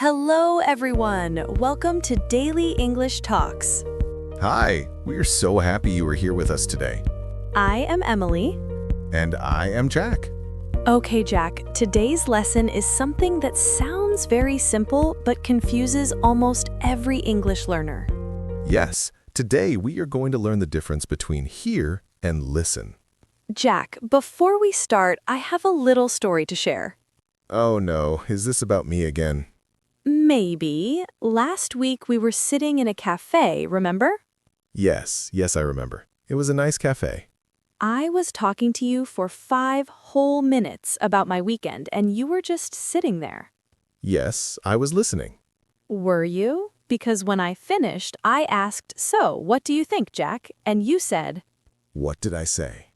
Hello, everyone. Welcome to Daily English Talks. Hi, we are so happy you are here with us today. I am Emily. And I am Jack. Okay, Jack, today's lesson is something that sounds very simple but confuses almost every English learner. Yes, today we are going to learn the difference between hear and listen. Jack, before we start, I have a little story to share. Oh no, is this about me again? Maybe. Last week we were sitting in a cafe, remember? Yes, I remember. It was a nice cafe. I was talking to you for 5 whole minutes about my weekend, and you were just sitting there. Yes, I was listening. Were you? Because when I finished, I asked, "So, what do you think, Jack?" And you said, What did I say?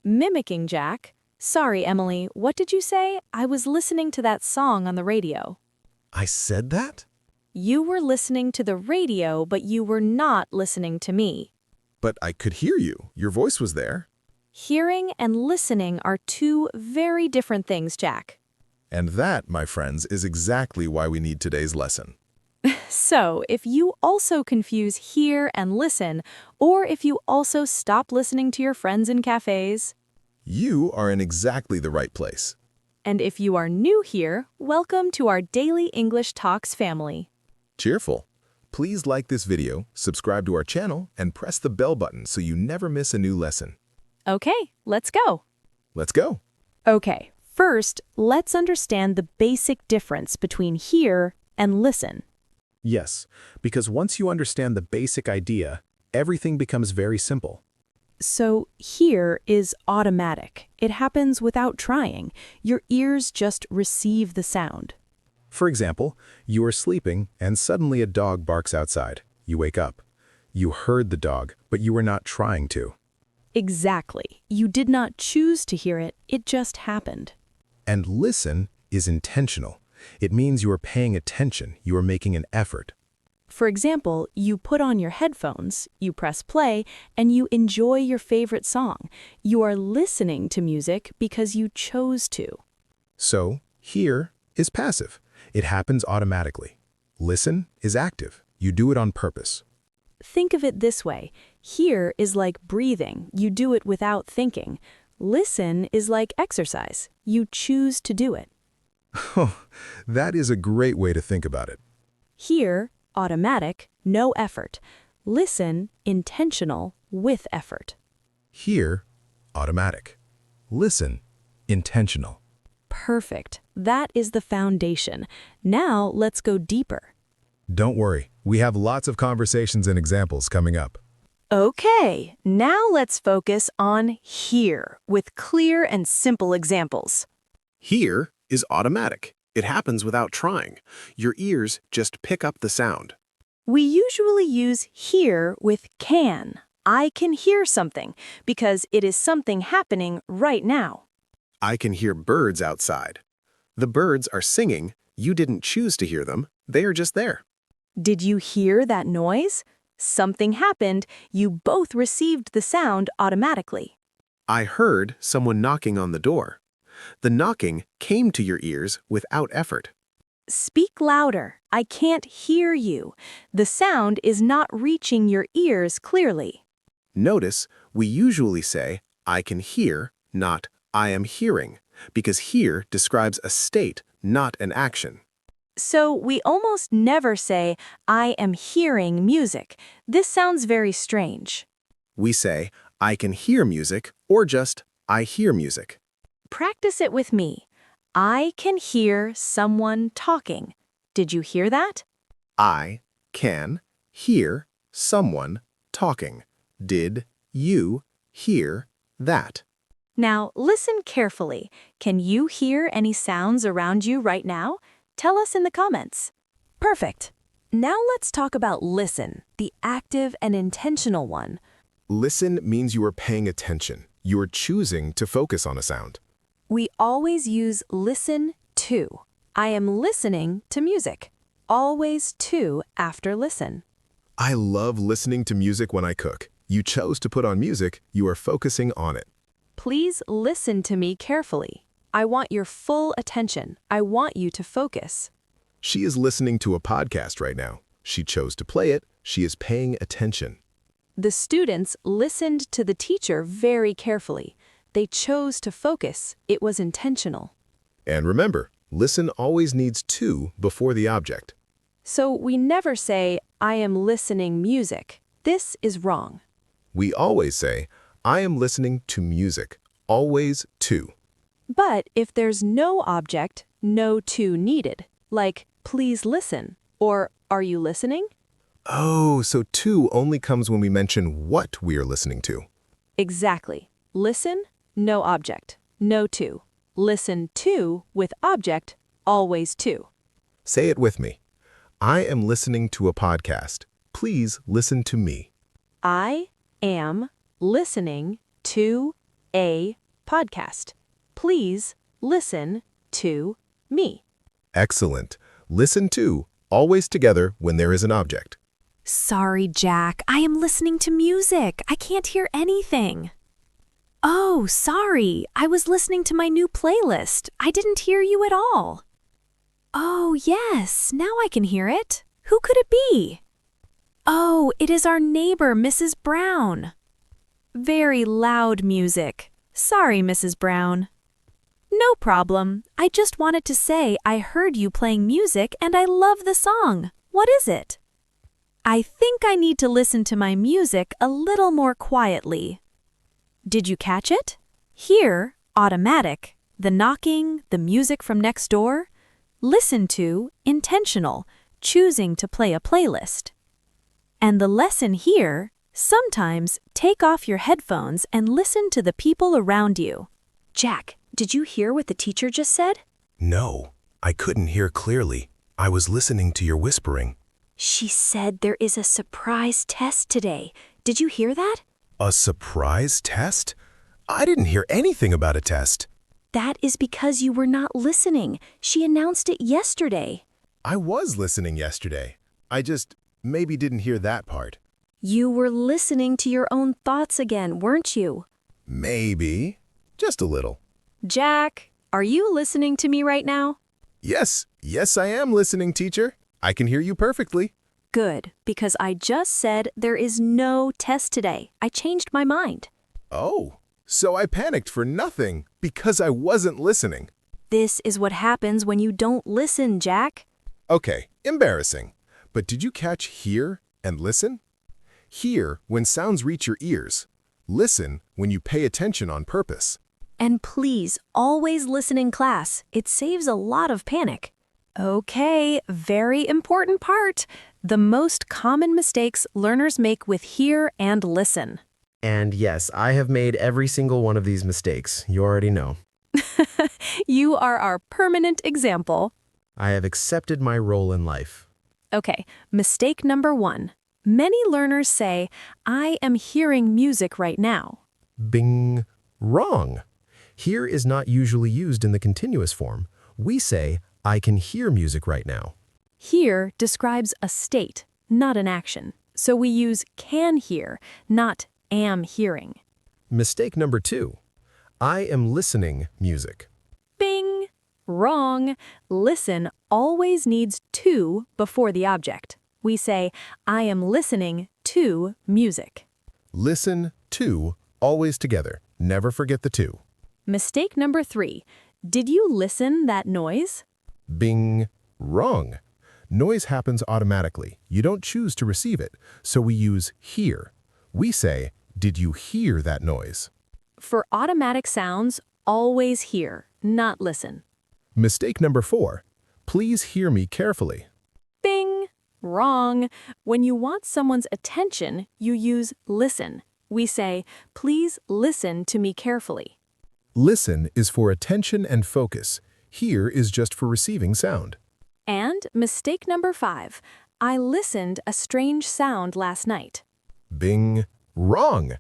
"Mimicking, Jack." Sorry, Emily, what did you say? I was listening to that song on the radio. I said that? You were listening to the radio, but you were not listening to me. But I could hear you. Your voice was there. Hearing and listening are two very different things, Jack. And that, my friends, is exactly why we need today's lesson. So, if you also confuse hear and listen, or if you also stop listening to your friends in cafes, You are in exactly the right place. and if you are new here, welcome to our Daily English Talks family. Cheerful. Please like this video, subscribe to our channel, and press the bell button so you never miss a new lesson. Okay, let's go. Let's go. Okay, first, let's understand the basic difference between hear and listen. Yes, because once you understand the basic idea, everything becomes very simple. So, hear is automatic. It happens without trying. Your ears just receive the sound. For example, you are sleeping and suddenly a dog barks outside. You wake up. You heard the dog, but you were not trying to. Exactly. You did not choose to hear it, it just happened. And listen is intentional. It means you are paying attention, you are making an effort. For example, you put on your headphones, you press play, and you enjoy your favorite song. You are listening to music because you chose to. So, hear is passive. It happens automatically. Listen is active. You do it on purpose. Think of it this way. Hear is like breathing. You do it without thinking. Listen is like exercise. You choose to do it. Oh, that is a great way to think about it. Hear, automatic, no effort. Listen, intentional, with effort. Hear, automatic. Listen, intentional. Perfect. That is the foundation. Now let's go deeper. Don't worry, we have lots of conversations and examples coming up. Okay, now let's focus on hear with clear and simple examples. Hear is automatic. It happens without trying. Your ears just pick up the sound. We usually use hear with can. I can hear something because it is something happening right now. I can hear birds outside. The birds are singing. You didn't choose to hear them. They are just there. Did you hear that noise? Something happened. You both received the sound automatically. I heard someone knocking on the door. The knocking came to your ears without effort. Speak louder. I can't hear you. The sound is not reaching your ears clearly. Notice we usually say, I can hear, not I am hearing, because hear describes a state, not an action. So we almost never say, I am hearing music. This sounds very strange. We say, I can hear music, or just, I hear music. Practice it with me. I can hear someone talking. Did you hear that? I can hear someone talking. Did you hear that? Now listen carefully. Can you hear any sounds around you right now? Tell us in the comments. Perfect. Now let's talk about listen, the active and intentional one. Listen means you are paying attention. You are choosing to focus on a sound. We always use listen to. I am listening to music. Always to after listen. I love listening to music when I cook. You chose to put on music, you are focusing on it. Please listen to me carefully. I want your full attention. I want you to focus. She is listening to a podcast right now. She chose to play it. She is paying attention. The students listened to the teacher very carefully. They chose to focus. It was intentional. And remember, listen always needs to before the object. So we never say, I am listening music. This is wrong. We always say, I am listening to music. Always to. But if there's no object, no to needed, like please listen or are you listening? Oh, so to only comes when we mention what we are listening to. Exactly. Listen, no object, no to. Listen to with object, always to. Say it with me. I am listening to a podcast. Please listen to me. I am listening to a podcast. Please listen to me. Excellent. Listen to, always together when there is an object. Sorry, Jack. I am listening to music. I can't hear anything. Oh, sorry. I was listening to my new playlist. I didn't hear you at all. Oh, yes. Now I can hear it. Who could it be? Oh, it is our neighbor, Mrs. Brown. Very loud music. Sorry, Mrs. Brown. No problem. I just wanted to say I heard you playing music and I love the song. What is it? I think I need to listen to my music a little more quietly. Did you catch it? Hear, automatic, the knocking, the music from next door. Listen to, intentional, choosing to play a playlist. And the lesson here, sometimes take off your headphones and listen to the people around you. Jack, did you hear what the teacher just said? No, I couldn't hear clearly. I was listening to your whispering. She said there is a surprise test today. Did you hear that? A surprise test? I didn't hear anything about a test. That is because you were not listening. She announced it yesterday. I was listening yesterday. I just maybe didn't hear that part. You were listening to your own thoughts again, weren't you? Maybe. Just a little. Jack, are you listening to me right now? Yes, I am listening, teacher. I can hear you perfectly. Good, because I just said there is no test today. I changed my mind. Oh, so I panicked for nothing because I wasn't listening. This is what happens when you don't listen, Jack. Okay, embarrassing. But did you catch hear and listen? Hear when sounds reach your ears. Listen when you pay attention on purpose. And please, always listen in class. It saves a lot of panic. Okay, very important part. The most common mistakes learners make with hear and listen. And yes, I have made every single one of these mistakes. You already know. You are our permanent example. I have accepted my role in life. Okay, mistake number 1. Many learners say, I am hearing music right now. Bing. Wrong. Hear is not usually used in the continuous form. We say, I can hear music right now. Hear describes a state, not an action. So we use can hear, not am hearing. Mistake number 2. I am listening music. Bing! Wrong. Listen always needs to before the object. We say, I am listening to music. Listen to, always together. Never forget the to. Mistake number 3. Did you listen that noise? Bing. Wrong. Noise happens automatically. You don't choose to receive it, so we use hear. We say, did you hear that noise? For automatic sounds, always hear, not listen. Mistake number 4. Please hear me carefully. Bing! Wrong. When you want someone's attention, you use listen. We say, please listen to me carefully. Listen is for attention and focus. Hear is just for receiving sound. And mistake number 5. I listened a strange sound last night. Bing. Wrong.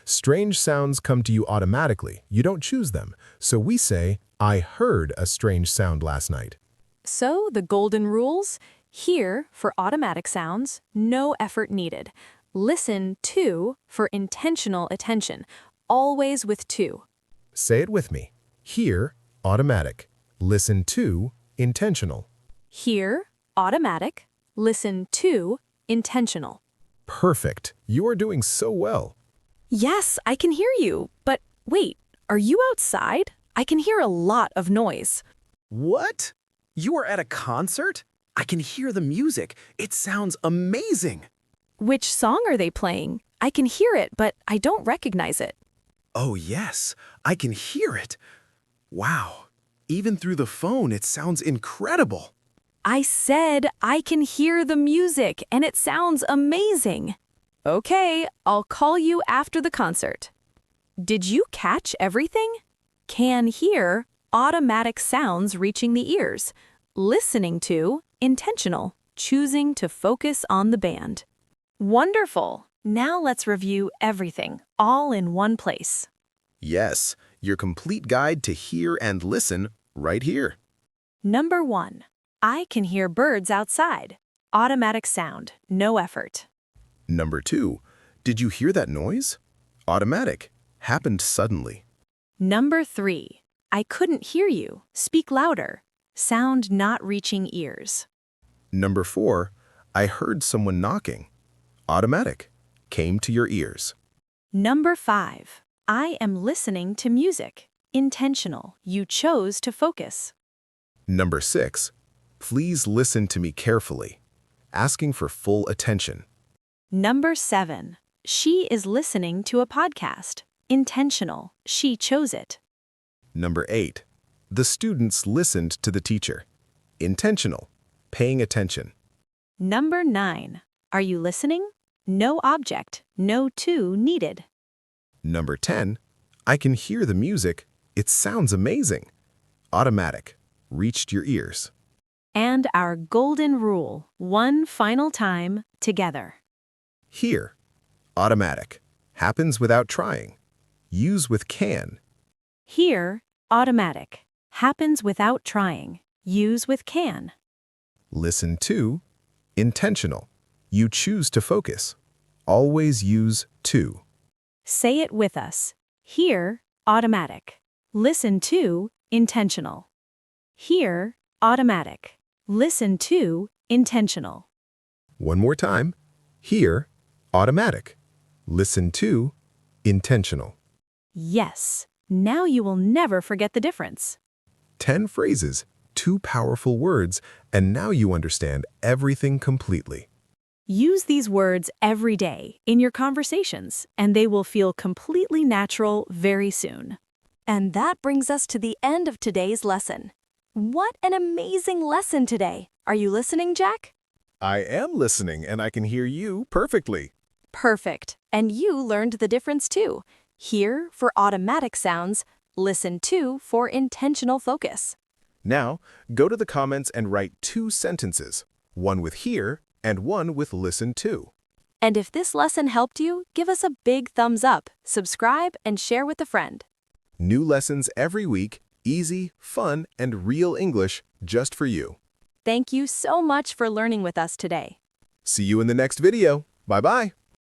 Strange sounds come to you automatically. You don't choose them. So we say, I heard a strange sound last night. So the golden rules? Hear for automatic sounds, no effort needed. Listen to for intentional attention, always with to. Say it with me. Hear, automatic. Listen to, intentional. Hear, automatic. Listen to, intentional. Perfect. You are doing so well. Yes, I can hear you. But wait, are you outside? I can hear a lot of noise. What? You are at a concert? I can hear the music. It sounds amazing. Which song are they playing? I can hear it, but I don't recognize it. Oh, yes, I can hear it. Wow. Even through the phone, it sounds incredible. I said I can hear the music, and it sounds amazing. Okay, I'll call you after the concert. Did you catch everything? Can hear, automatic sounds reaching the ears. Listening to, intentional, choosing to focus on the band. Wonderful. Now let's review everything, all in one place. Yes, your complete guide to hear and listen right here. Number 1. I can hear birds outside. Automatic sound, no effort. Number 2, did you hear that noise? Automatic, happened suddenly. Number 3. I couldn't hear you. Speak louder. Sound not reaching ears. Number 4, I heard someone knocking. Automatic, came to your ears. Number 5. I am listening to music. Intentional. You chose to focus. Number 6, please listen to me carefully, asking for full attention. Number 7. She is listening to a podcast. Intentional. She chose it. Number 8, the students listened to the teacher. Intentional, paying attention. Number 9. Are you listening? No object, no to needed. Number 10, I can hear the music. It sounds amazing. Automatic, reached your ears. And our golden rule, one final time, together. Hear, automatic, happens without trying. Use with can. Hear, automatic, happens without trying. Use with can. Listen to, intentional. You choose to focus. Always use to. Say it with us. Hear, automatic. Listen to, intentional. Hear, automatic. Listen to, intentional. One more time. Hear, automatic. Listen to, intentional. Yes. Now you will never forget the difference. 10 phrases, 2 powerful words, and now you understand everything completely. Use these words every day in your conversations, and they will feel completely natural very soon. And that brings us to the end of today's lesson. What an amazing lesson today! Are you listening, Jack? I am listening, and I can hear you perfectly. Perfect. And you learned the difference too. Hear for automatic sounds, listen to for intentional focus. Now, go to the comments and write 2 sentences, one with hear and one with listen to. And if this lesson helped you, give us a big thumbs up, subscribe, and share with a friend. New lessons every week, easy, fun, and real English just for you. Thank you so much for learning with us today. See you in the next video. Bye-bye.